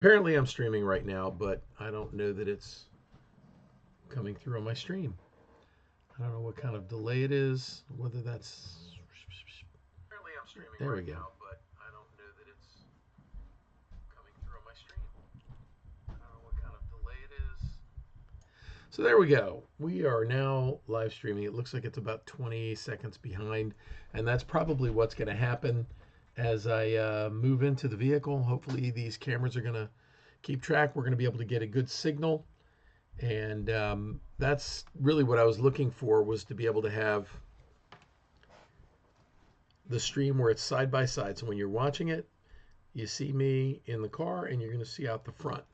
Apparently I'm streaming right now, but I don't know that it's coming through on my stream. I don't know what kind of delay it is, whether that's. Apparently I'm streaming there right we go. Now, but I don't know that it's coming through on my stream. I don't know what kind of delay it is. So there we go. We are now live streaming. It looks like it's about 20 seconds behind, and that's probably what's going to happen as I move into the vehicle. Hopefully, these cameras are going to keep track. We're going to be able to get a good signal, and that's really what I was looking for, was to be able to have the stream where it's side by side. So when you're watching it, you see me in the car, and you're going to see out the front.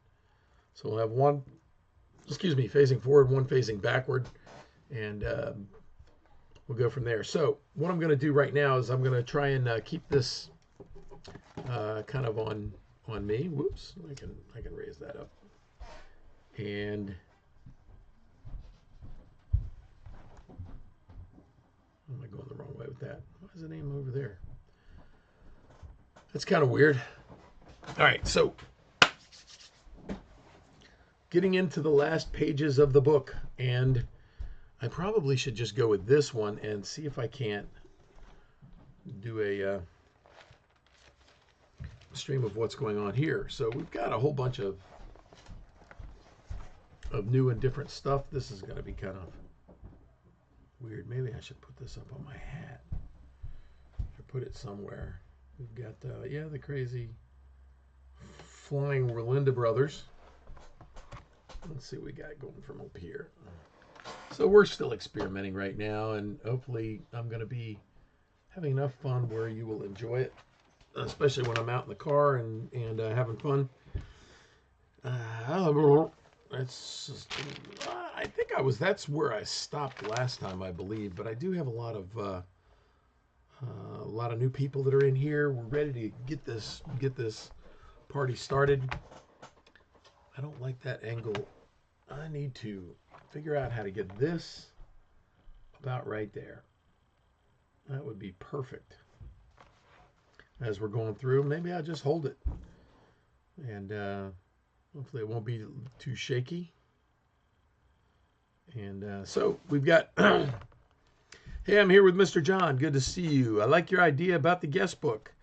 So we'll have one, excuse me, facing forward, one facing backward, and we'll go from there. So what I'm going to do right now is I'm going to try and keep this kind of on me. Whoops, I can raise that up. And am I going the wrong way with that? Why is the name over there? That's kind of weird. All right, so getting into the last pages of the book, and I probably should just go with this one and see if I can't do a stream of what's going on here. So we've got a whole bunch of new and different stuff. This is going to be kind of weird. Maybe I should put this up on my hat or put it somewhere. We've got the crazy flying Rolinda brothers. Let's see what we got going from up here. So we're still experimenting right now, and hopefully I'm going to be having enough fun where you will enjoy it, especially when I'm out in the car and having fun. That's just, I think that's where I stopped last time, I believe. But I do have a lot of new people that are in here. We're ready to get this party started. I don't like that angle. I need to figure out how to get this about right there. That would be perfect. As we're going through, maybe I'll just hold it, and hopefully it won't be too shaky. And so we've got, hey, I'm here with Mr. John. Good to see you. I like your idea about the guest book.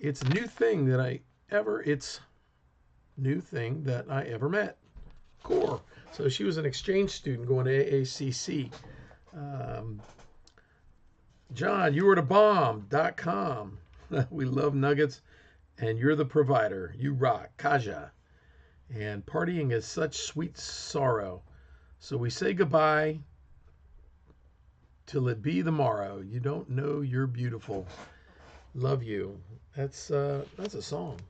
It's a new thing that I ever met. Core. So she was an exchange student going to AACC. John, you were at a bomb.com. We love nuggets, and you're the provider. You rock. Kaja. And partying is such sweet sorrow. So we say goodbye till it be the morrow. You don't know you're beautiful. Love you. That's a song.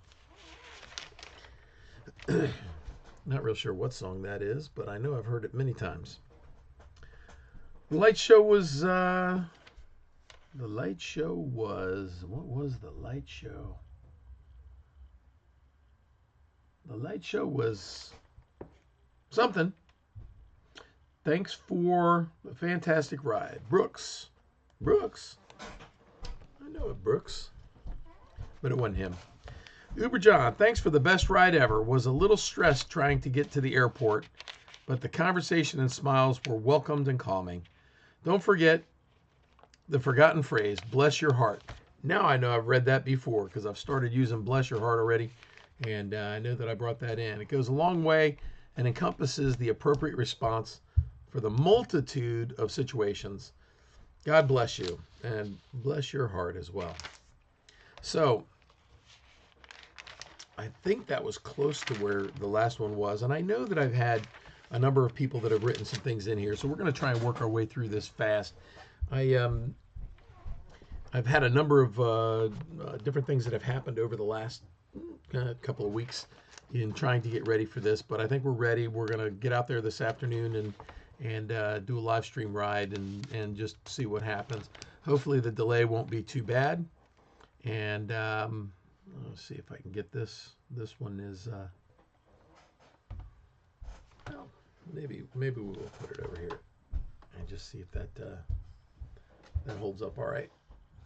Not real sure what song that is, but I know I've heard it many times. The light show was what was the light show? The light show was something. Thanks for a fantastic ride. Brooks. I know it, Brooks. But it wasn't him. Uber John, thanks for the best ride ever. Was a little stressed trying to get to the airport, but the conversation and smiles were welcomed and calming. Don't forget the forgotten phrase, bless your heart. Now I know I've read that before because I've started using bless your heart already, and I know that I brought that in. It goes a long way and encompasses the appropriate response for the multitude of situations. God bless you, and bless your heart as well. So I think that was close to where the last one was, and I know that I've had a number of people that have written some things in here, so we're going to try and work our way through this fast. I've had a number of different things that have happened over the last couple of weeks in trying to get ready for this, but I think we're ready. We're going to get out there this afternoon and do a live stream ride and just see what happens. Hopefully the delay won't be too bad, and let's see if I can get this. This one is, well, maybe we will put it over here and just see if that holds up all right.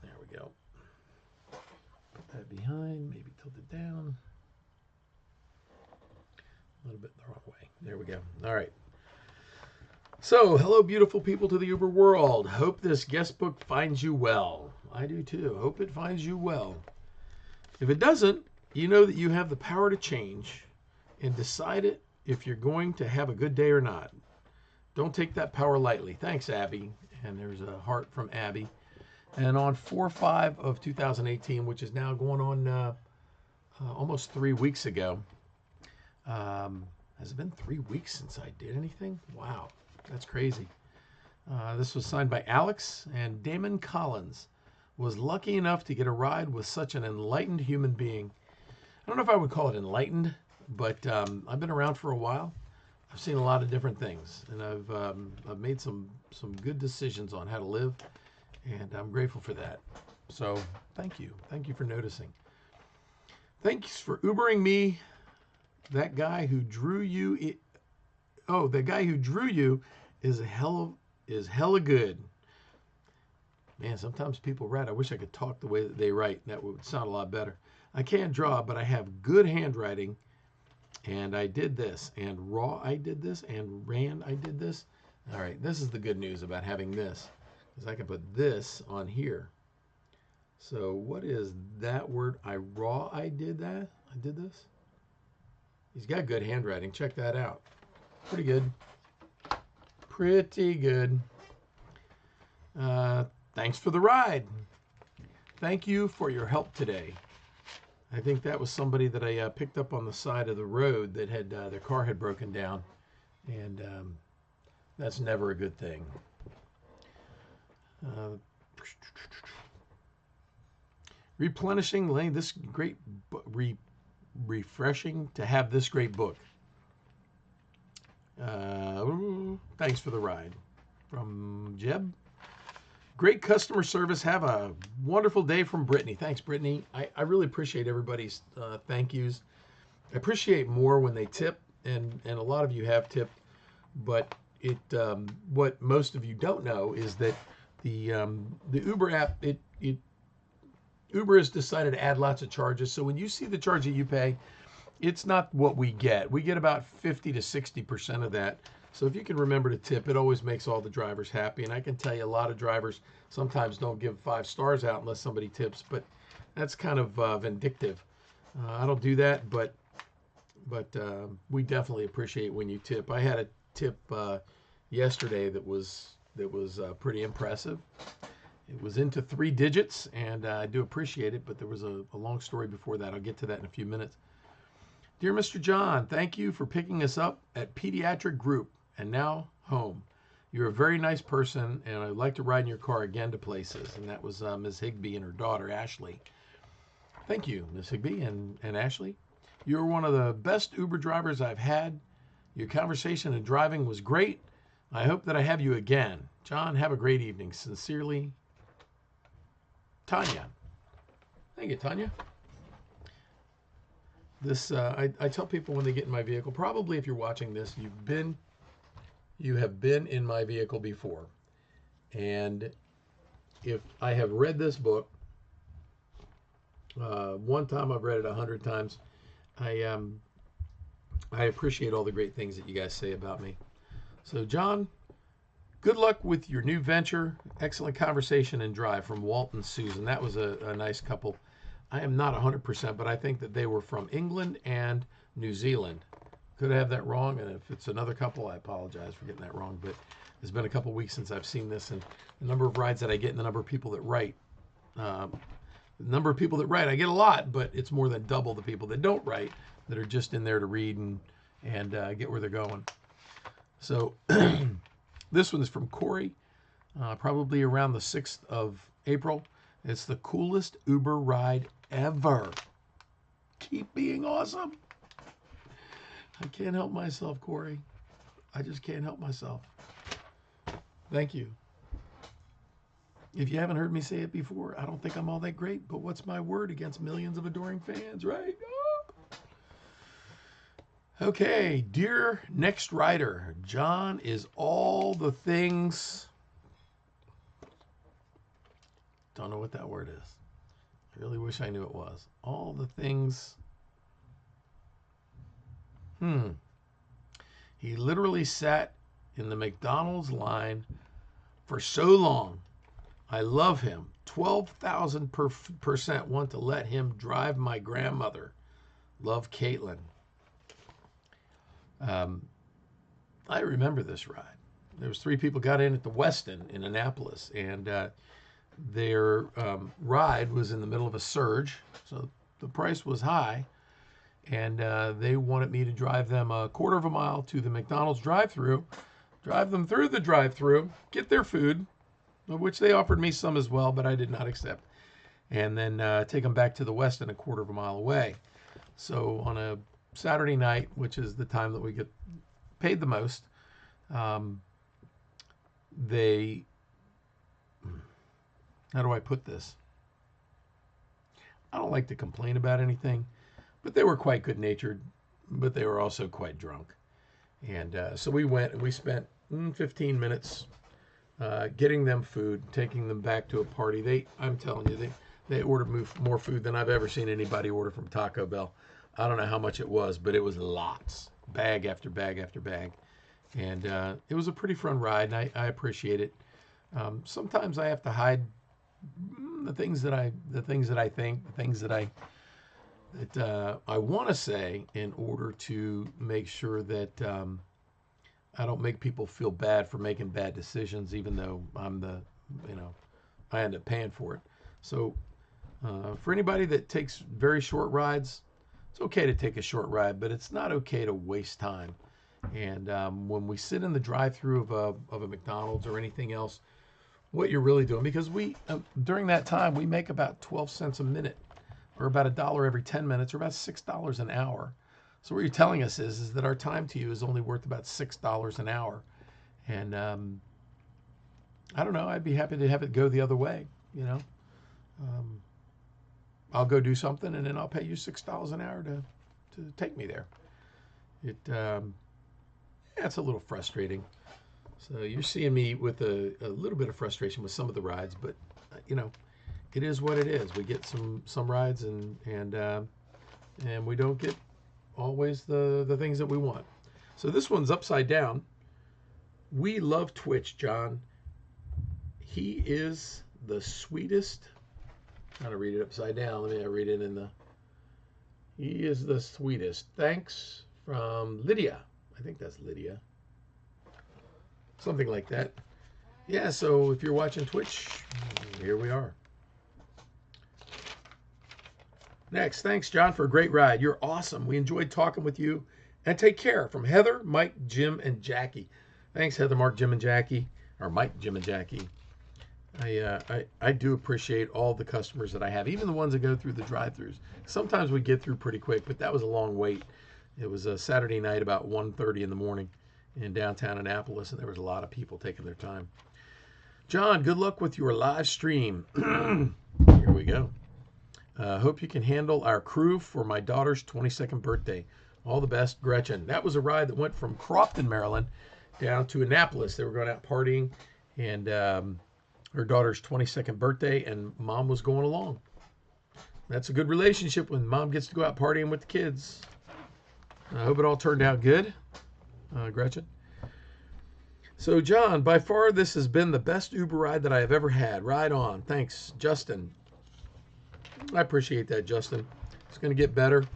There we go. Put that behind, maybe tilt it down. little bit the wrong way. There we go. All right. So, hello, beautiful people to the Uber world. Hope this guest book finds you well. I do too. Hope it finds you well. If it doesn't, you know that you have the power to change and decide it if you're going to have a good day or not. Don't take that power lightly. Thanks, Abby. And there's a heart from Abby. And on 4/5 of 2018, which is now going on almost 3 weeks ago. Has it been 3 weeks since I did anything? Wow, that's crazy. This was signed by Alex, and Damon Collins was lucky enough to get a ride with such an enlightened human being. I don't know if I would call it enlightened, but I've been around for a while. I've seen a lot of different things, and I've made some good decisions on how to live, and I'm grateful for that. So thank you. Thank you for noticing. Thanks for Ubering me. That guy who drew you. The guy who drew you is hella good. Man, sometimes people write. I wish I could talk the way that they write. That would sound a lot better. I can't draw, but I have good handwriting. And I did this. And raw, I did this. And ran, I did this. All right, this is the good news about having this, because I can put this on here. So what is that word? I did that. I did this. He's got good handwriting. Check that out. Pretty good. Pretty good. Thanks for the ride. Thank you for your help today. I think that was somebody that I picked up on the side of the road that had their car had broken down, and that's never a good thing. Replenishing, Lane. This great refreshing to have this great book. Thanks for the ride. From Jeb. Great customer service. Have a wonderful day from Brittany. Thanks, Brittany. I really appreciate everybody's thank yous. I appreciate more when they tip, and a lot of you have tipped, but what most of you don't know is that the Uber app, Uber has decided to add lots of charges. So when you see the charge that you pay, it's not what we get. We get about 50 to 60% of that. So if you can remember to tip, it always makes all the drivers happy. And I can tell you a lot of drivers sometimes don't give 5 stars out unless somebody tips, but that's kind of vindictive. I don't do that, but we definitely appreciate when you tip. I had a tip yesterday that was pretty impressive. It was into 3 digits, and I do appreciate it, but there was a long story before that. I'll get to that in a few minutes. Dear Mr. John, thank you for picking us up at Pediatric Group and now home. You're a very nice person, and I'd like to ride in your car again to places. And that was Ms. Higbee and her daughter, Ashley. Thank you, Ms. Higbee and Ashley. You're one of the best Uber drivers I've had. Your conversation and driving was great. I hope that I have you again. John, have a great evening. Sincerely, Tanya. Thank you, Tanya. This I tell people when they get in my vehicle, probably if you're watching this, you have been in my vehicle before. And if I have read this book, one time I've read it 100 times, I appreciate all the great things that you guys say about me. So John, good luck with your new venture. Excellent conversation and drive from Walt and Susan. That was a nice couple. I am not 100%, but I think that they were from England and New Zealand. Could have that wrong, and if it's another couple, I apologize for getting that wrong, but it's been a couple weeks since I've seen this, and the number of rides that I get and the number of people that write. The number of people that write, I get a lot, but it's more than double the people that don't write, that are just in there to read and get where they're going. So this one is from Corey, probably around the 6th of April. It's the coolest Uber ride ever. Keep being awesome. I can't help myself, Corey. I just can't help myself. Thank you. If you haven't heard me say it before, I don't think I'm all that great, but what's my word against millions of adoring fans, right? Okay, dear next writer, John is all the things. Don't know what that word is. I really wish I knew it was. All the things. He literally sat in the McDonald's line for so long. I love him. 12,000% want to let him drive my grandmother. Love, Caitlin. I remember this ride. There was 3 people got in at the Westin in Annapolis, and their ride was in the middle of a surge, so the price was high, and they wanted me to drive them a quarter of a mile to the McDonald's drive-thru, drive them through the drive-thru, get their food, of which they offered me some as well, but I did not accept, and then take them back to the Westin a quarter of a mile away. So on a Saturday night, which is the time that we get paid the most, they, how do I put this? I don't like to complain about anything, but they were quite good-natured, but they were also quite drunk. And so we went and we spent 15 minutes getting them food, taking them back to a party. I'm telling you, they ordered more food than I've ever seen anybody order from Taco Bell. I don't know how much it was, but it was lots, bag after bag after bag. And it was a pretty fun ride, and I appreciate it. Sometimes I have to hide the things that I want to say in order to make sure that I don't make people feel bad for making bad decisions, even though I end up paying for it. So for anybody that takes very short rides, it's okay to take a short ride, but it's not okay to waste time. And when we sit in the drive-thru of a McDonald's or anything else, what you're really doing, because we during that time we make about 12 cents a minute, or about $1 every 10 minutes, or about $6 an hour. So what you're telling us is that our time to you is only worth about $6 an hour. And I don't know, I'd be happy to have it go the other way. I'll go do something and then I'll pay you $6 an hour to take me there. It's a little frustrating. So you're seeing me with a little bit of frustration with some of the rides, but it is what it is. We get some rides and we don't get always the things that we want. So this one's upside down. We love Twitch, John. He is the sweetest. I'm trying to read it upside down. Let me read it in the. He is the sweetest. Thanks from Lydia. I think that's Lydia. Something like that. Yeah, so if you're watching Twitch, here we are. Next, thanks, John, for a great ride. You're awesome. We enjoyed talking with you. And take care. From Heather, Mike, Jim, and Jackie. Thanks, Heather, Mark, Jim, and Jackie. Or Mike, Jim, and Jackie. I do appreciate all the customers that I have, even the ones that go through the drive-thrus. Sometimes we get through pretty quick, but that was a long wait. It was a Saturday night about 1:30 in the morning in downtown Annapolis, and there was a lot of people taking their time. John, good luck with your live stream. Here we go. Hope you can handle our crew for my daughter's 22nd birthday. All the best, Gretchen. That was a ride that went from Crofton, Maryland, down to Annapolis. They were going out partying, and her daughter's 22nd birthday, and Mom was going along. That's a good relationship when Mom gets to go out partying with the kids. I hope it all turned out good, Gretchen. So, John, by far this has been the best Uber ride that I have ever had. Ride on. Thanks, Justin. I appreciate that, Justin. It's going to get better.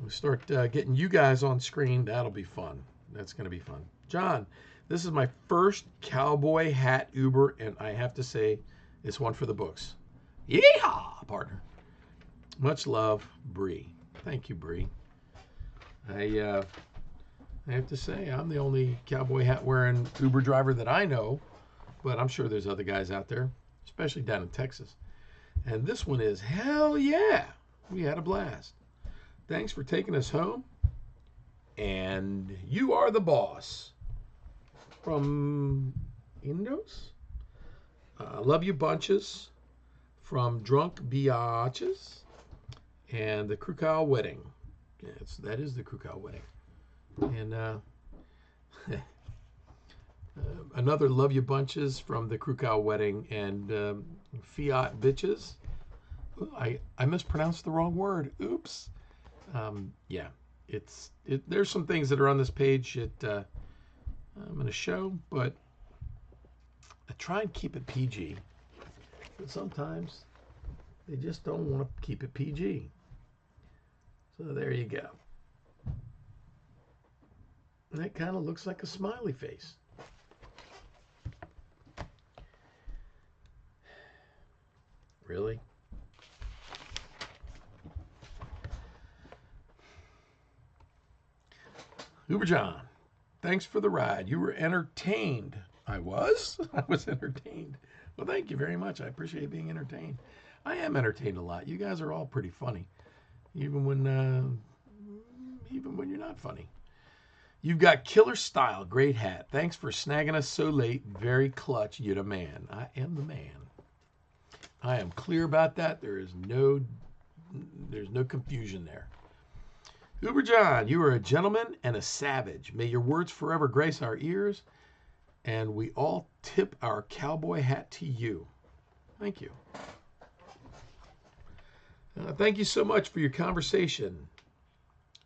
We start getting you guys on screen. That'll be fun. That's going to be fun. John, this is my first cowboy hat Uber, and I have to say, it's one for the books. Yeehaw, partner. Much love, Bree. Thank you, Bree. I have to say, I'm the only cowboy hat wearing Uber driver that I know, but I'm sure there's other guys out there, especially down in Texas. And this one is, hell yeah, we had a blast. Thanks for taking us home. And you are the boss. From Indos. Love you bunches. From Drunk Biatches. And the Krukau Wedding. Yes, that is the Krukau Wedding. And another Love You Bunches from the Krukau Wedding. And Fiat Bitches. Ooh, I mispronounced the wrong word. Oops. Yeah. there's some things that are on this page that I'm going to show, but I try and keep it PG. But sometimes they just don't want to keep it PG. So there you go. And that kind of looks like a smiley face. Really? Uber John, thanks for the ride. You were entertained. I was? I was entertained. Well, thank you very much. I appreciate being entertained. I am entertained a lot. You guys are all pretty funny, even when you're not funny. You've got killer style. Great hat. Thanks for snagging us so late. Very clutch. You're the man. I am the man. I am clear about that. There's no confusion there. Uber John, you are a gentleman and a savage. May your words forever grace our ears, and we all tip our cowboy hat to you. Thank you. Thank you so much for your conversation.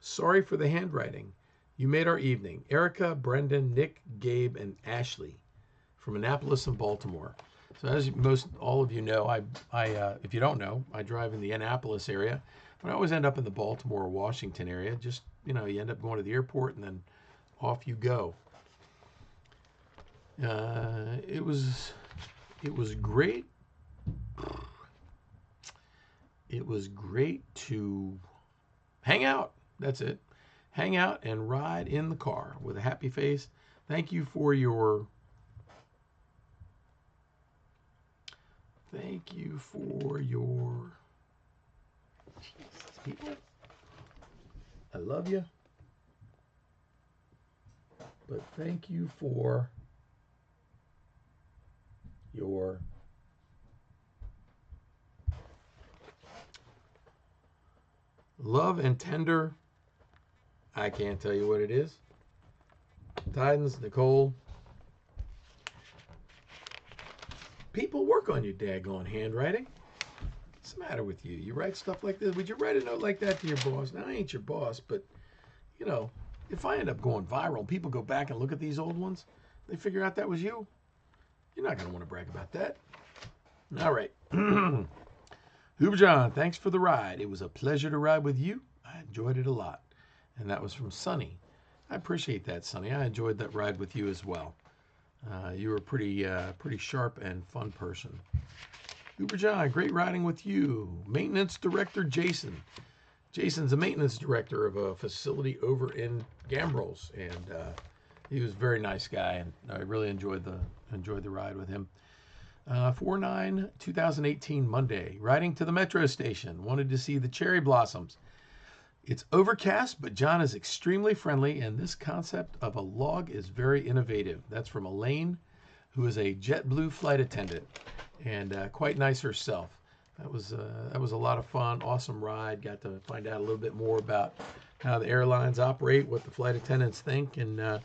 Sorry for the handwriting. You made our evening. Erica, Brendan, Nick, Gabe, and Ashley from Annapolis and Baltimore. So as all of you know, if you don't know, I drive in the Annapolis area, but I always end up in the Baltimore, Washington area. Just, you end up going to the airport and then off you go. It was great. It was great to hang out. That's it. Hang out and ride in the car with a happy face. Thank you for your Jesus, people. I love you. But thank you for your love and tender. I can't tell you what it is. Titans, Nicole. People work on your daggone handwriting. What's the matter with you? You write stuff like this. Would you write a note like that to your boss? Now, I ain't your boss, but, if I end up going viral, people go back and look at these old ones, they figure out that was you. You're not going to want to brag about that. All right. Uber John, thanks for the ride. It was a pleasure to ride with you. I enjoyed it a lot. And that was from Sonny. I appreciate that, Sonny. I enjoyed that ride with you as well. You were a pretty sharp and fun person. Uber John, great riding with you. Maintenance Director Jason. Jason's a maintenance director of a facility over in Gambrills, and he was a very nice guy, and I really enjoyed the ride with him. 4/9/2018 Monday, riding to the metro station. Wanted to see the cherry blossoms. It's overcast, but John is extremely friendly, and this concept of a log is very innovative. That's from Elaine, who is a JetBlue flight attendant, and quite nice herself. That was a lot of fun, awesome ride. Got to find out a little bit more about how the airlines operate, what the flight attendants think, and the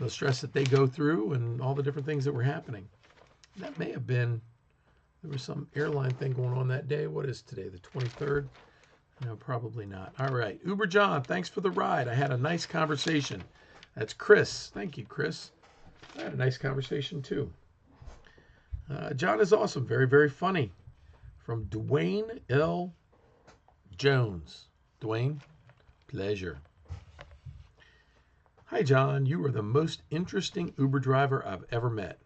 stress that they go through, and all the different things that were happening. That may have been, there was some airline thing going on that day. What is today, the 23rd? No, probably not. All right. Uber John, thanks for the ride. I had a nice conversation. That's Chris. Thank you, Chris. I had a nice conversation, too. John is awesome. Very, very funny. From Dwayne L. Jones. Dwayne, pleasure. Hi, John. You are the most interesting Uber driver I've ever met.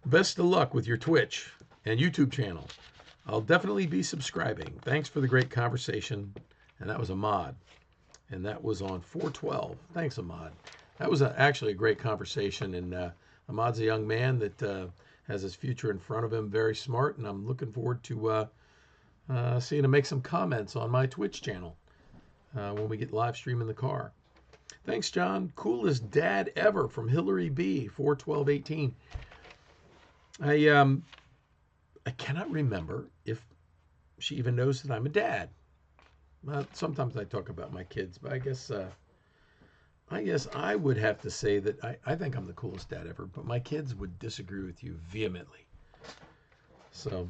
Best of luck with your Twitch and YouTube channel. I'll definitely be subscribing. Thanks for the great conversation. And that was Ahmad. And that was on 4/12. Thanks, Ahmad. That was actually a great conversation. And Ahmad's a young man that has his future in front of him. Very smart. And I'm looking forward to seeing him make some comments on my Twitch channel when we get live stream in the car. Thanks, John. Coolest dad ever from Hillary B. 4/12/18. I cannot remember if she even knows that I'm a dad. Sometimes I talk about my kids, but I guess I guess I would have to say that I think I'm the coolest dad ever, but my kids would disagree with you vehemently. So,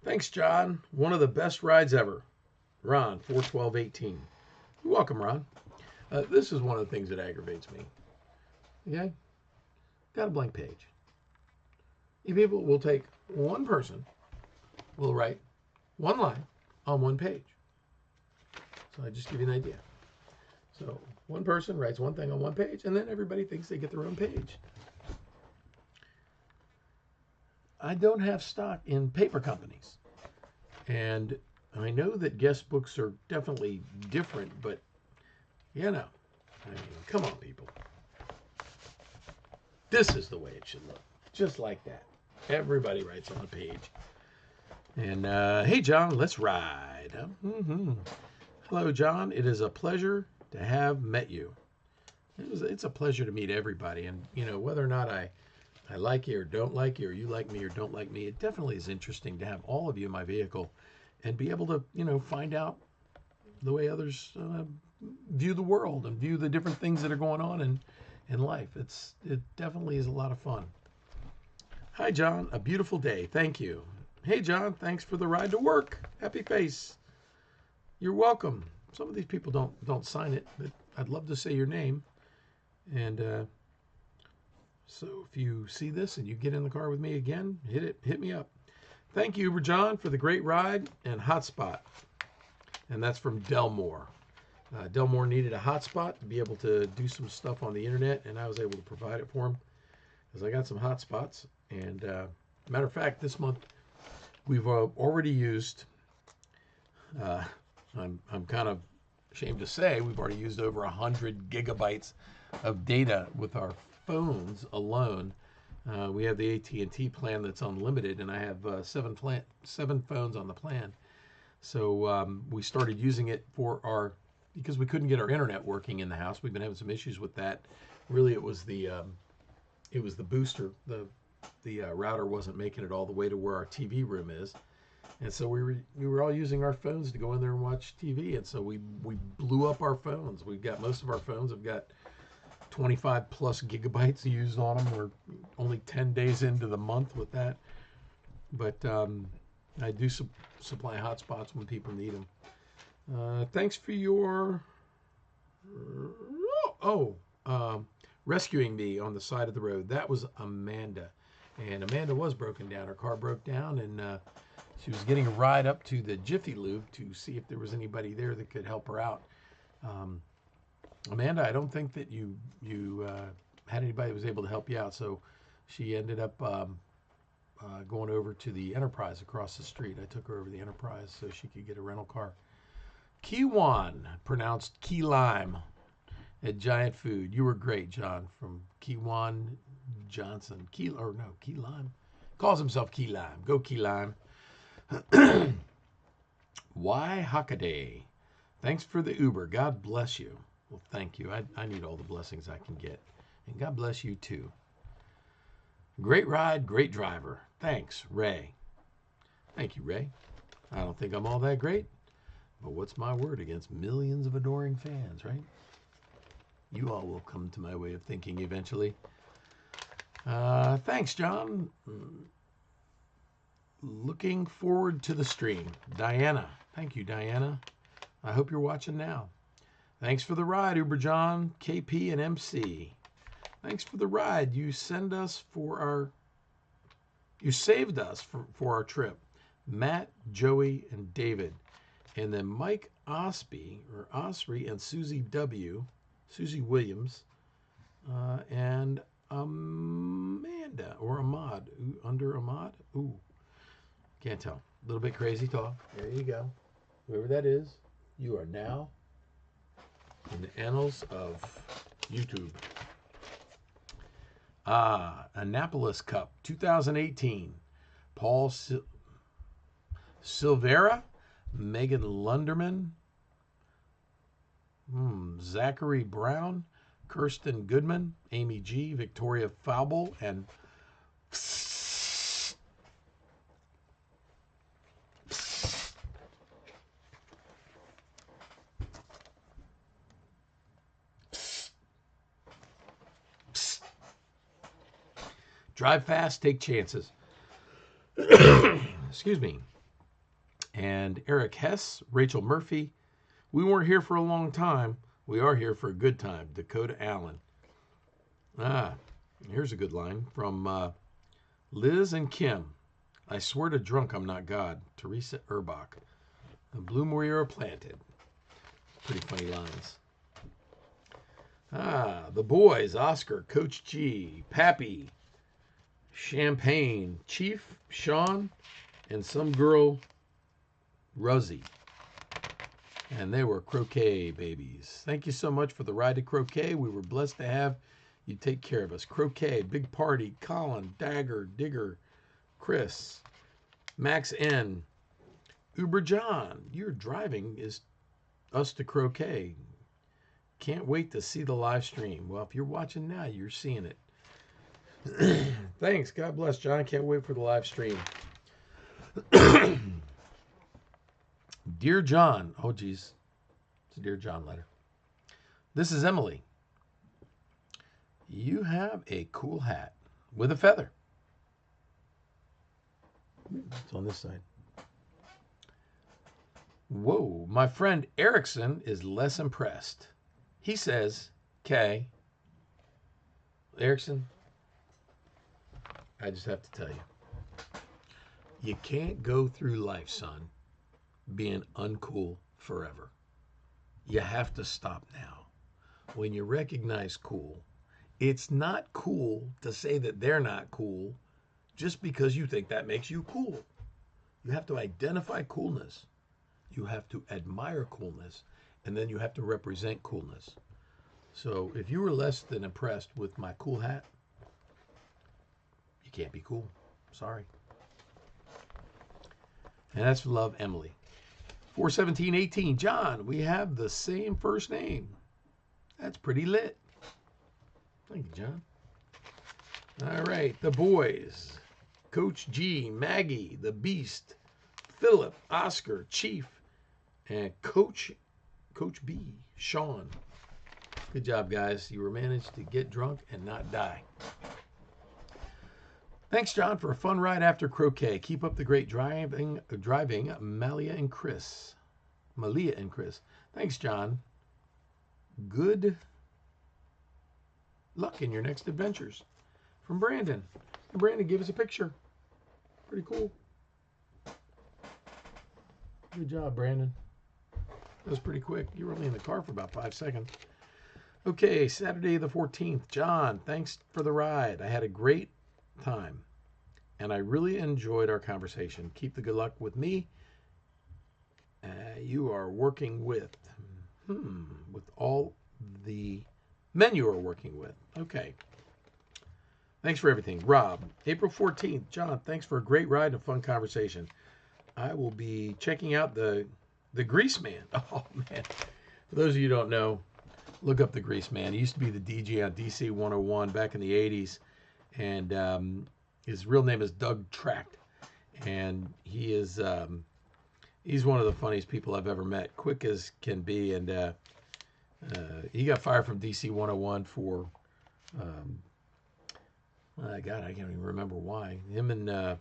thanks, John. One of the best rides ever. Ron, 41218. You're welcome, Ron. This is one of the things that aggravates me. Okay? Got a blank page. You people will take one person, will write one line on one page. So I just give you an idea. So one person writes one thing on one page, and then everybody thinks they get their own page. I don't have stock in paper companies. And I know that guest books are definitely different, but, you know, I mean, come on, people. This is the way it should look. Just like that. Everybody writes on a page. And, hey, John, let's ride. Mm-hmm. Hello, John. It is a pleasure to have met you. It's a pleasure to meet everybody. And, you know, whether or not I like you or don't like you, or you like me or don't like me, it definitely is interesting to have all of you in my vehicle and be able to, you know, find out the way others view the world and view the different things that are going on in life. It definitely is a lot of fun. Hi, John. A beautiful day. Thank you. Hey, John. Thanks for the ride to work. Happy face. You're welcome. Some of these people don't sign it, but I'd love to say your name. And so if you see this and you get in the car with me again, hit me up. Thank you, Uber John, for the great ride and hotspot. And that's from Delmore. Delmore needed a hotspot to be able to do some stuff on the internet, and I was able to provide it for him because I got some hotspots. And matter of fact, this month we've already used. I'm kind of ashamed to say we've already used over 100 gigabytes of data with our phones alone. We have the AT&T plan that's unlimited, and I have seven phones on the plan. So we started using it because we couldn't get our internet working in the house. We've been having some issues with that. Really, it was the booster. The router wasn't making it all the way to where our TV room is. And so we were all using our phones to go in there and watch TV. And so we blew up our phones. Most of our phones have got 25 plus gigabytes used on them. We're only 10 days into the month with that. But I do supply hotspots when people need them. Thanks for your rescuing me on the side of the road. That was Amanda. And Amanda was broken down. Her car broke down, and she was getting a ride up to the Jiffy Lube to see if there was anybody there that could help her out. Amanda, I don't think that you had anybody that was able to help you out, so she ended up going over to the Enterprise across the street. I took her over to the Enterprise so she could get a rental car. Kiwan, pronounced Key Lime, at Giant Food. You were great, John, from Kiwan Johnson. Key Lime. Calls himself Key Lime. Go Key Lime. Why Hockaday? Thanks for the Uber. God bless you. Well, thank you. I need all the blessings I can get. And God bless you too. Great ride, great driver. Thanks, Ray. Thank you, Ray. I don't think I'm all that great, but what's my word against millions of adoring fans, right? You all will come to my way of thinking eventually. Thanks, John. Looking forward to the stream. Diana. Thank you, Diana. I hope you're watching now. Thanks for the ride, Uber John, KP, and MC. Thanks for the ride. You saved us for our trip. Matt, Joey, and David. And then Mike Osby, or Osri, and Susie Williams, and Amanda, or Ahmad. Under Ahmad? Ooh, can't tell. A little bit crazy talk. There you go. Whoever that is, you are now in the annals of YouTube. Annapolis Cup 2018. Paul Silvera, Megan Lunderman, Zachary Brown, Kirsten Goodman, Amy G, Victoria Faubel, and Drive fast, take chances. Excuse me. And Eric Hess, Rachel Murphy. We weren't here for a long time. We are here for a good time. Dakota Allen. Here's a good line from Liz and Kim. I swear to drunk I'm not God. Teresa Erbach. The bloom where you're planted. Pretty funny lines. The boys, Oscar, Coach G, Pappy, Champagne, Chief, Sean, and some girl, Rosie. And they were croquet babies. Thank you so much for the ride to croquet. We were blessed to have you take care of us. Croquet, Big Party, Colin, Dagger, Digger, Chris, Max N, Uber John. Your driving is us to croquet. Can't wait to see the live stream. Well, if you're watching now, you're seeing it. Thanks. God bless, John. Can't wait for the live stream. Dear John. Oh, geez. It's a Dear John letter. This is Emily. You have a cool hat with a feather. It's on this side. Whoa. My friend Erickson is less impressed. He says, Kay, Erickson, I just have to tell you, you can't go through life, son, being uncool forever. You have to stop now. When you recognize cool, it's not cool to say that they're not cool just because you think that makes you cool. You have to identify coolness. You have to admire coolness. And then you have to represent coolness. So if you were less than impressed with my cool hat, you can't be cool. Sorry. And that's for love, Emily. 41718, John, we have the same first name. That's pretty lit. Thank you, John. All right, the boys. Coach G, Maggie, the Beast, Philip, Oscar, Chief, and Coach B, Sean. Good job, guys. You were managed to get drunk and not die. Thanks, John, for a fun ride after croquet. Keep up the great driving, Malia and Chris. Thanks, John. Good luck in your next adventures. From Brandon. And Brandon, give us a picture. Pretty cool. Good job, Brandon. That was pretty quick. You were only in the car for about 5 seconds. Okay, Saturday the 14th. John, thanks for the ride. I had a great time, and I really enjoyed our conversation. Keep the good luck with me. You are working with all the men you are working with. Okay. Thanks for everything. Rob, April 14th. John, thanks for a great ride and a fun conversation. I will be checking out the Grease Man. Oh, man. For those of you who don't know, look up the Grease Man. He used to be the DJ on DC 101 back in the 80s. And his real name is Doug Tract. And he is he's one of the funniest people I've ever met. Quick as can be. And he got fired from DC 101 for, God, I can't even remember why. Him and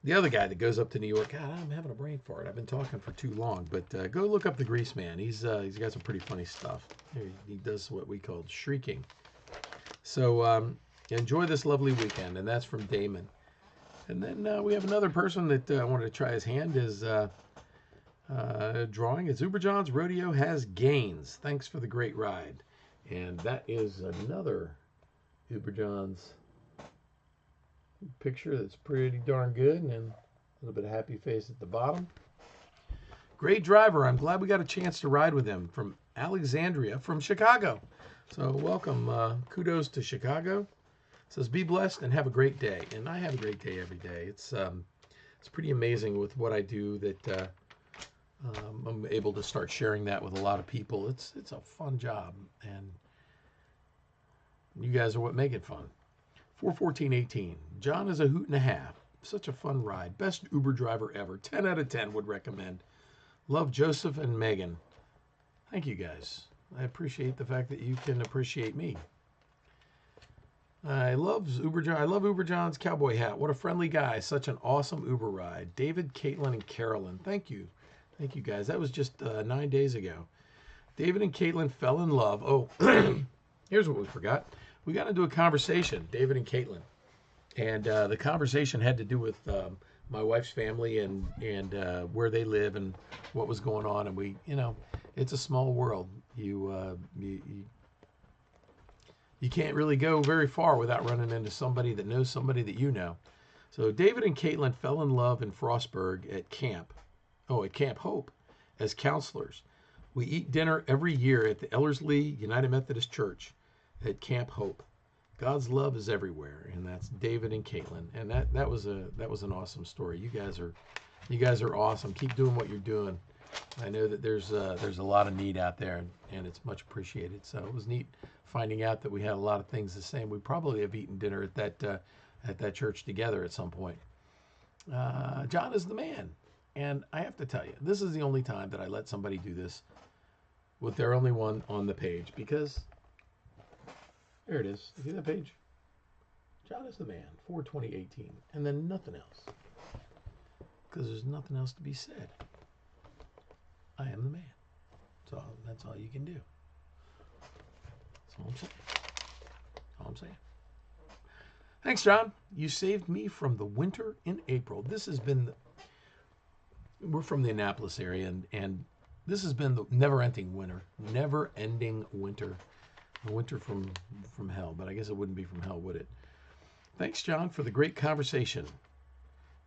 the other guy that goes up to New York. God, I'm having a brain fart. I've been talking for too long. But go look up the Grease Man. He's got some pretty funny stuff. He does what we call shrieking. So enjoy this lovely weekend. And that's from Damon. And then we have another person that wanted to try his hand. Is drawing. It's Uber John's Rodeo has gains. Thanks for the great ride. And that is another Uber John's picture that's pretty darn good, and a little bit of happy face at the bottom. Great driver. I'm glad we got a chance to ride with him. From Alexandria, from Chicago. So welcome. Kudos to Chicago. It says be blessed and have a great day. And I have a great day every day. It's pretty amazing with what I do that I'm able to start sharing that with a lot of people. It's a fun job, and you guys are what make it fun. 41418. John is a hoot and a half. Such a fun ride. Best Uber driver ever. 10 out of 10 would recommend. Love Joseph and Megan. Thank you guys. I appreciate the fact that you can appreciate me. I love Uber John. I love Uber John's cowboy hat. What a friendly guy. Such an awesome Uber ride. David, Caitlin, and Carolyn. Thank you. Thank you, guys. That was just 9 days ago. David and Caitlin fell in love. Oh, here's what we forgot. We got into a conversation, David and Caitlin. And the conversation had to do with my wife's family and where they live and what was going on. And we, it's a small world. You can't really go very far without running into somebody that knows somebody that you know. So David and Caitlin fell in love in Frostburg at Camp Hope as counselors. We eat dinner every year at the Ellerslie United Methodist Church at Camp Hope. God's love is everywhere, and that's David and Caitlin. And that was an awesome story. You guys are awesome. Keep doing what you're doing. I know that there's a lot of need out there, and it's much appreciated. So it was neat finding out that we had a lot of things the same. We probably have eaten dinner at that church together at some point. John is the man, and I have to tell you, this is the only time that I let somebody do this with their only one on the page, because there it is. See that page? John is the man, 4/20/18, and then nothing else, because there's nothing else to be said. I am the man. That's all you can do. That's all I'm saying. All I'm saying. Thanks, John. You saved me from the winter in April. This has been. We're from the Annapolis area, and this has been the never-ending winter. Never-ending winter. A winter from hell, but I guess it wouldn't be from hell, would it? Thanks, John, for the great conversation.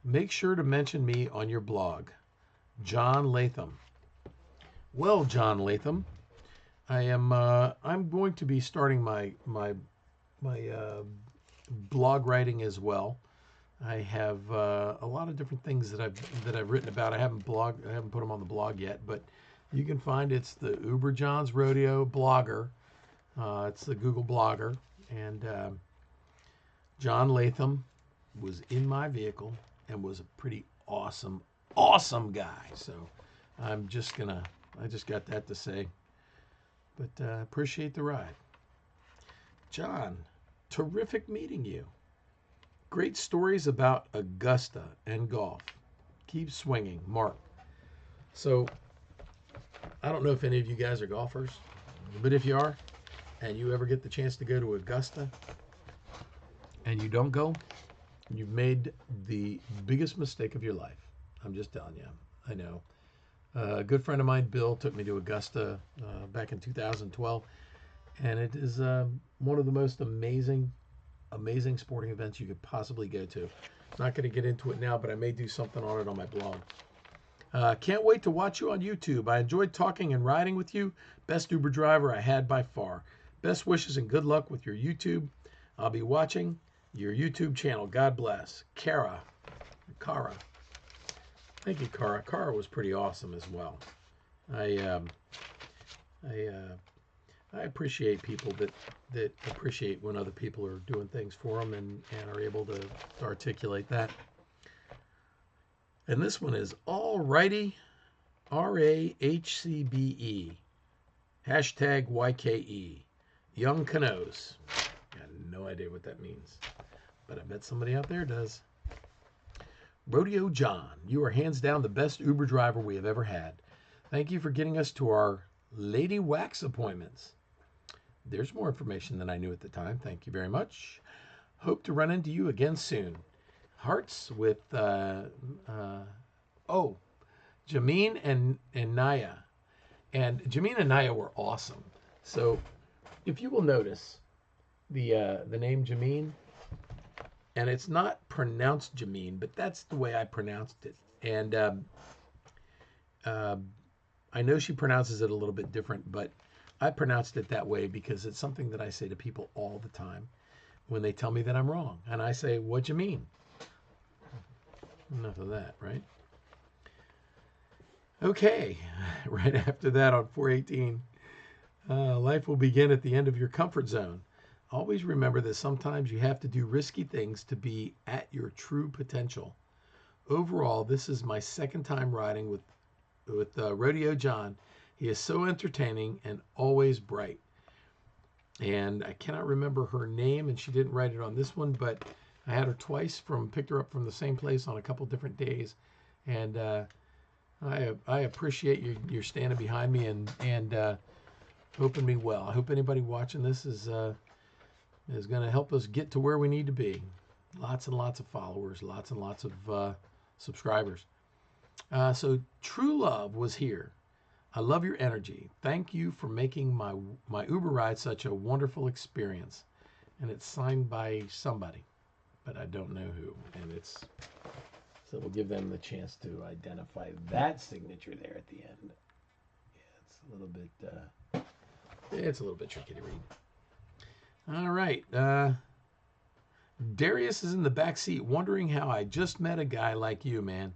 Make sure to mention me on your blog, John Latham. Well, John Latham, I'm going to be starting my blog writing as well. I have a lot of different things that I've written about. I haven't put them on the blog yet, but you can find it's the Uber John's Rodeo blogger. It's the Google blogger, and John Latham was in my vehicle and was a pretty awesome guy. So I just got that to say, but appreciate the ride. John, terrific meeting you. Great stories about Augusta and golf. Keep swinging, Mark. So I don't know if any of you guys are golfers, but if you are, and you ever get the chance to go to Augusta and you don't go, you've made the biggest mistake of your life. I'm just telling you. I know. A good friend of mine, Bill, took me to Augusta back in 2012, and it is one of the most amazing sporting events you could possibly go to. Not going to get into it now, but I may do something on it on my blog. Can't wait to watch you on YouTube. I enjoyed talking and riding with you. Best Uber driver I had by far. Best wishes and good luck with your YouTube. I'll be watching your YouTube channel. God bless. Kara. Thank you, Kara. Kara was pretty awesome as well. I appreciate people that appreciate when other people are doing things for them and are able to articulate that. And this one is Alrighty, RAHCBE, hashtag YKE, Young Canoes. I have no idea what that means, but I bet somebody out there does. Rodeo John, you are hands down the best Uber driver we have ever had. Thank you for getting us to our Lady Wax appointments. There's more information than I knew at the time. Thank you very much. Hope to run into you again soon. Hearts with Jameen and Naya. And Jameen and Naya were awesome. So if you will notice the name Jameen, and it's not pronounced Jameen, but that's the way I pronounced it. And I know she pronounces it a little bit different, but I pronounced it that way because it's something that I say to people all the time when they tell me that I'm wrong. And I say, what you mean? Enough of that, right? Okay, right after that on 418, life will begin at the end of your comfort zone. Always remember that sometimes you have to do risky things to be at your true potential. Overall, this is my second time riding with Rodeo John. He is so entertaining and always bright. And I cannot remember her name, and she didn't write it on this one, but I had her twice picked her up from the same place on a couple different days. And I appreciate your standing behind me and hoping me well. I hope anybody watching this is going to help us get to where we need to be. Lots and lots of followers, lots and lots of subscribers. So True Love was here. I love your energy. Thank you for making my Uber ride such a wonderful experience. And it's signed by somebody, but I don't know who. And so we'll give them the chance to identify that signature there at the end. Yeah, it's a little bit tricky to read. All right. Darius is in the back seat wondering how I just met a guy like you, man.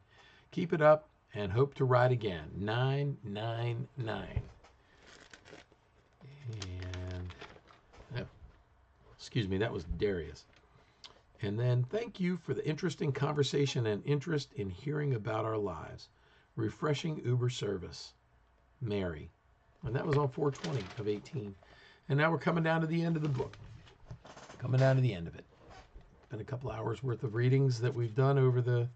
Keep it up and hope to ride again. 999. And excuse me, that was Darius. And then thank you for the interesting conversation and interest in hearing about our lives. Refreshing Uber service. Mary. And that was on 420 of 18. And now we're coming down to the end of the book. Coming down to the end of it. Been a couple hours worth of readings that we've done over the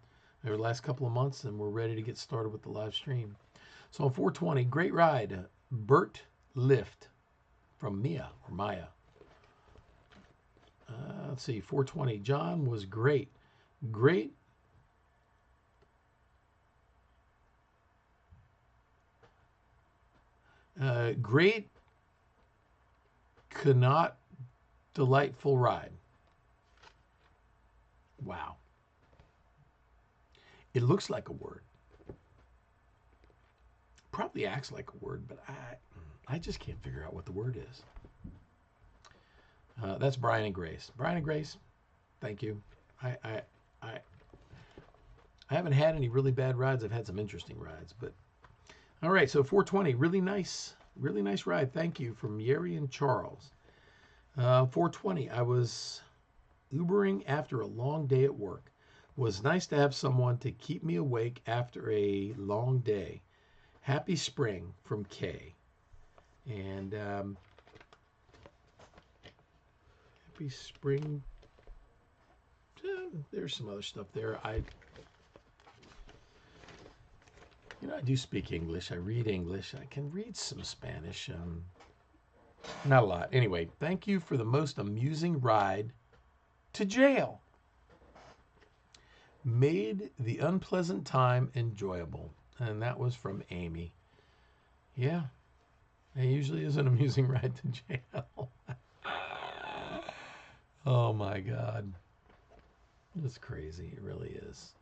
last couple of months, and we're ready to get started with the live stream. So on 420, great ride. Bert Lift from Mia or Maya. Let's see, 420. John was great. Great. Great, cannot delightful ride. Wow. It looks like a word. Probably acts like a word, but I just can't figure out what the word is. That's Brian and Grace. Brian and Grace, thank you. I haven't had any really bad rides. I've had some interesting rides, but all right. So 420, really nice ride. Thank you from Yeri and Charles. 420, I was Ubering after a long day at work. Was nice to have someone to keep me awake after a long day. Happy spring from Kay. And happy spring. There's some other stuff there. I do speak English. I read English. I can read some Spanish. Not a lot. Anyway, thank you for the most amusing ride to jail. Made the unpleasant time enjoyable. And that was from Amy. Yeah. It usually is an amusing ride to jail. Oh my God. It's crazy. It really is.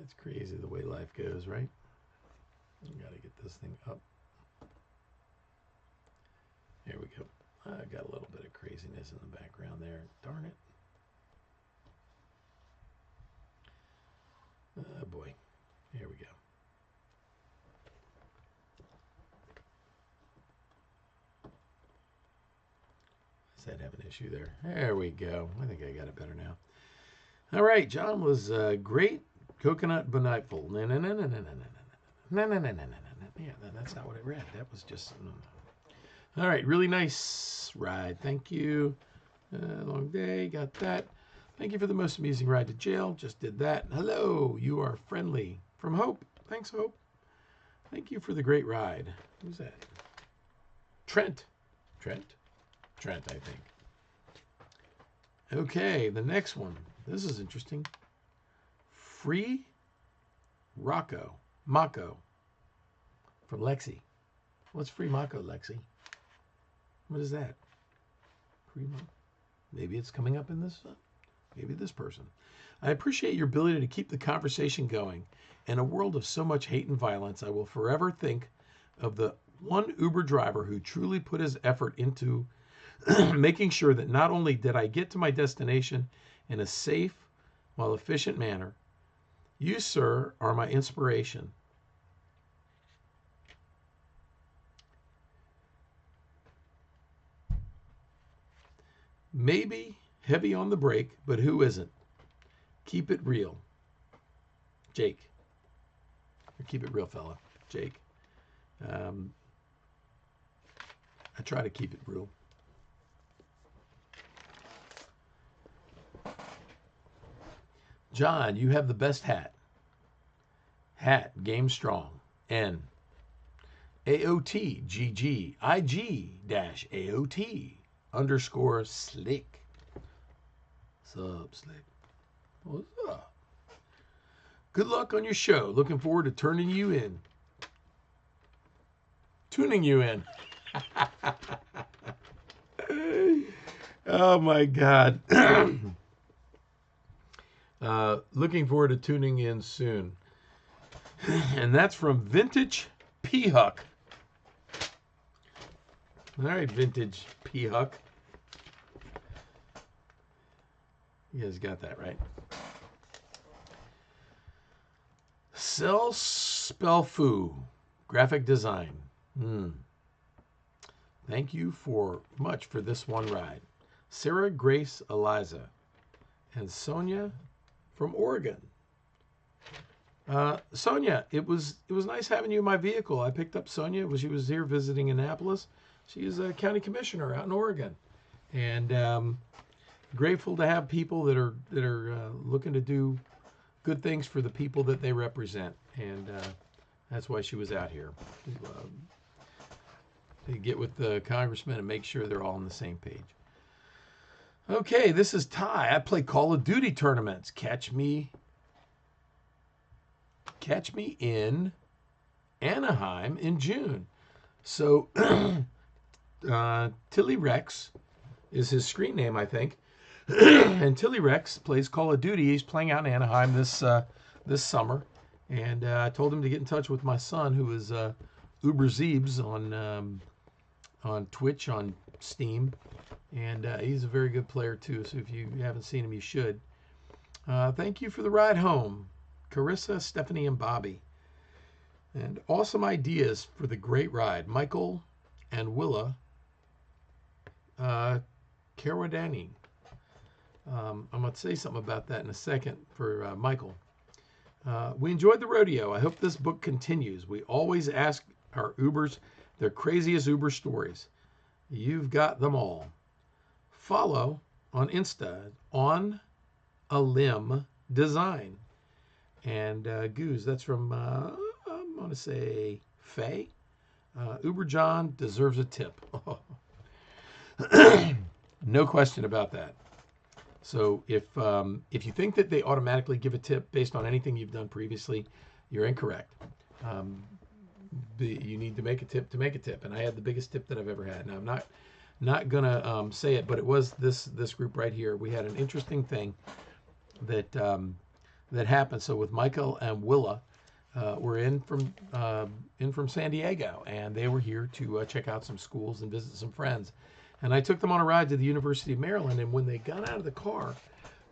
It's crazy the way life goes, right? I gotta get this thing up. There we go. I got a little bit of craziness in the background there. Darn it. Oh boy. Here we go. Does that have an issue there? There we go. I think I got it better now. All right. John was great. Coconut Benightful. No. Yeah, that's not what I read. That was just... All right. Really nice ride. Thank you. Long day. Got that. Thank you for the most amusing ride to jail. Just did that. Hello. You are friendly. From Hope. Thanks, Hope. Thank you for the great ride. Who's that? Trent, I think. Okay, the next one. This is interesting. Free Mako from Lexi. What's Free Mako, Lexi? What is that? Free Mako. Maybe it's coming up in this. Maybe this person. I appreciate your ability to keep the conversation going. In a world of so much hate and violence, I will forever think of the one Uber driver who truly put his effort into making sure that not only did I get to my destination in a safe while efficient manner, you, sir, are my inspiration. Maybe heavy on the brake, but who isn't? Keep it real. Jake. Or keep it real, fella. Jake. I try to keep it real. John, you have the best hat. Hat, game strong. N. AOT, GG, IG dash AOT underscore slick. Sub slick. What's up? Good luck on your show. Looking forward to tuning you in. Oh my God. Looking forward to tuning in soon. And that's from Vintage P Huck. All right, Vintage P Huck. You guys got that right. Cell Spellfu, graphic design. Thank you much for this one ride. Sarah Grace Eliza and Sonia from Oregon. Sonia, it was nice having you in my vehicle. I picked up Sonia. She was here visiting Annapolis. She is a county commissioner out in Oregon, and grateful to have people that are looking to do good things for the people that they represent, and that's why she was out here to get with the congressman and make sure they're all on the same page. Okay, this is Ty. I play Call of Duty tournaments. Catch me in Anaheim in June. So Tilly Rex is his screen name, I think. And Tilly Rex plays Call of Duty. He's playing out in Anaheim this summer. And I told him to get in touch with my son, who is Uber Zeebs on Twitch, on Steam. And he's a very good player, too. So if you haven't seen him, you should. Thank you for the ride home, Carissa, Stephanie, and Bobby. And awesome ideas for the great ride. Michael and Willa Karadani. I'm going to say something about that in a second for Michael. We enjoyed the rodeo. I hope this book continues. We always ask our Ubers their craziest Uber stories. You've got them all. Follow on Insta, On a Limb Design. And Goose, that's from, I'm going to say, Faye. Uber John deserves a tip. No question about that. So if you think that they automatically give a tip based on anything you've done previously, you're incorrect. You need to make a tip to make a tip, and I had the biggest tip that I've ever had. Now I'm not gonna say it, but it was this group right here. We had an interesting thing that happened. So with Michael and Willa, we're in from San Diego, and they were here to check out some schools and visit some friends. And I took them on a ride to the University of Maryland. And when they got out of the car,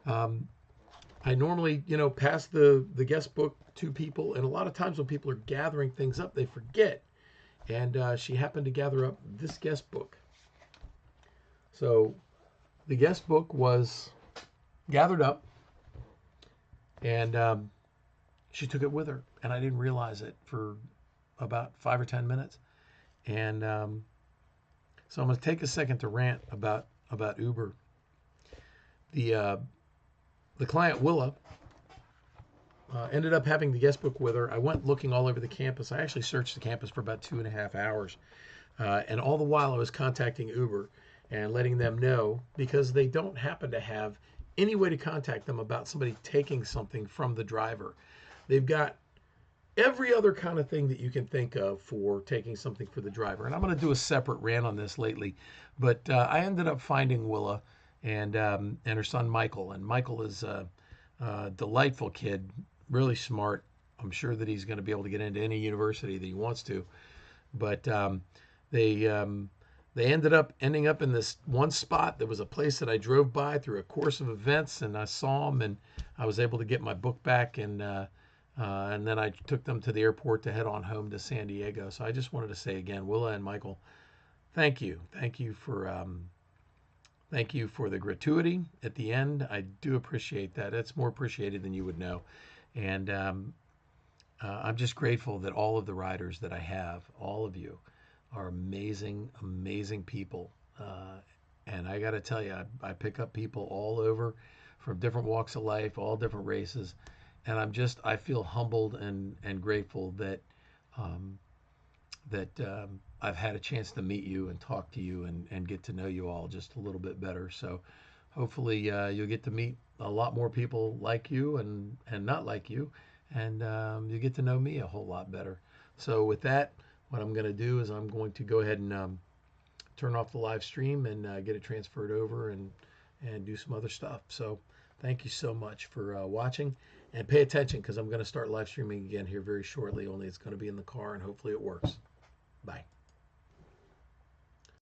I normally, pass the guest book to people. And a lot of times when people are gathering things up, they forget. And she happened to gather up this guest book. So the guest book was gathered up, and she took it with her. And I didn't realize it for about 5 or 10 minutes. And so I'm going to take a second to rant about Uber. The client, Willa, ended up having the guest book with her. I went looking all over the campus. I actually searched the campus for about 2.5 hours. And all the while I was contacting Uber and letting them know, because they don't happen to have any way to contact them about somebody taking something from the driver. They've got every other kind of thing that you can think of for taking something for the driver. And I'm going to do a separate rant on this lately. But I ended up finding Willa and her son Michael. And Michael is a delightful kid, really smart. I'm sure that he's going to be able to get into any university that he wants to. But they ended up in this one spot. There was a place that I drove by through a course of events, and I saw them, and I was able to get my book back, and then I took them to the airport to head on home to San Diego. So I just wanted to say again, Willa and Michael, thank you for the gratuity at the end. I do appreciate that. It's more appreciated than you would know, and I'm just grateful that all of the riders that I have, all of you, are amazing, amazing people. And I got to tell you, I pick up people all over from different walks of life, all different races. And I feel humbled and grateful um, that I've had a chance to meet you and talk to you and get to know you all just a little bit better. So hopefully you'll get to meet a lot more people like you and not like you, and you get to know me a whole lot better. So with that, what I'm going to do is I'm going to go ahead and turn off the live stream and get it transferred over and do some other stuff. So thank you so much for watching, and pay attention because I'm going to start live streaming again here very shortly. Only it's going to be in the car and hopefully it works. Bye.